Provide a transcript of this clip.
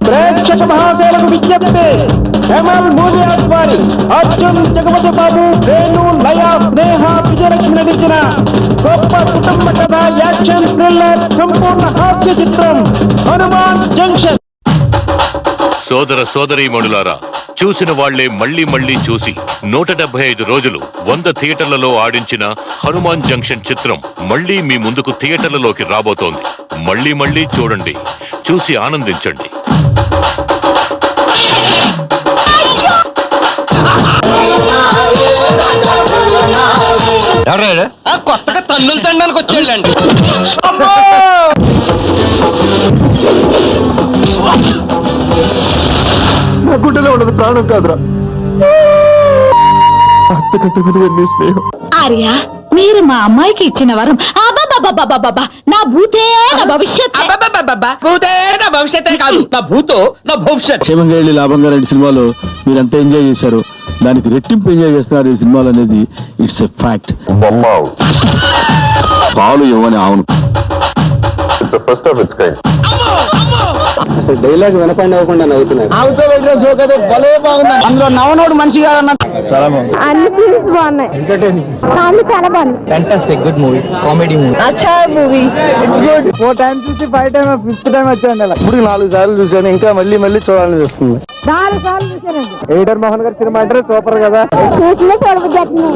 ప్రేక్షక మహాశైలకు విజ్ఞప్తి. ML movies వారి అర్జున్, జగపతి బాబు, వేణు, లయ, స్నేహ, విజయలక్ష్మి నటించిన గొప్ప కుటుంబ కథ, యాక్షన్ థ్రిల్లర్, సంపూర్ణ హాస్య చిత్రం హనుమాన్ జంక్షన్. సోదర సోదరీమణులారా, చూసిన వాళ్లే మళ్లీ మళ్లీ చూసి 175 రోజులు 100 థియేటర్లలో ఆడించిన హనుమాన్ జంక్షన్ చిత్రం మళ్లీ మీ ముందుకు థియేటర్లలోకి రాబోతోంది. మళ్లీ మళ్లీ చూడండి, చూసి ఆనందించండి. కొత్తగా తన్నులు తినడానికి వచ్చేళ్ళండి. నా గుండెలో ఉన్నది ప్రాణం కాదురా, స్నేహం. ఆర్య, మీరు మా అమ్మాయికి ఇచ్చిన వరం. నా భూతే నా భవిష్యత్. భూతే నా భవిష్యత్తే కాదు, నా భూతో నా భవిష్యత్. క్షేమంగా వెళ్ళి లాభంగా 2 సినిమాలు మీరంతా ఎంజాయ్ చేశారు. దానికి రెట్టింపు ఎంజాయ్ చేస్తున్నారు ఈ సినిమాలు అనేది. It's a fact. పాలు ఇవ్వని అవును, ఫస్ట్ ఆఫ్ ఇట్స్ కైండ్. అసలు డైలాగ్ వినపండి అవ్వకుండా నవ్వుతున్నాయి. అందులో నవనోడు మంచిగా చాలా బాగుంది. అన్ని సీన్స్ బాగున్నాయి, చాలా బాగుంది. Fantastic, good movie, comedy movie. అచ్చా మూవీ, ఇట్స్ గుడ్. 4 times చూసి 5 time 5th time వచ్చాను. ఇప్పుడు 4 సార్లు చూశాను, ఇంకా మళ్ళీ మళ్ళీ చూడాలని చూస్తుంది. 4 సార్లు చూసానండి. ఎయిటర్ మోహన్ గారి సినిమా అంటే సూపర్ కదా. చూసినా చూడబుద్ధి అవుతుంది.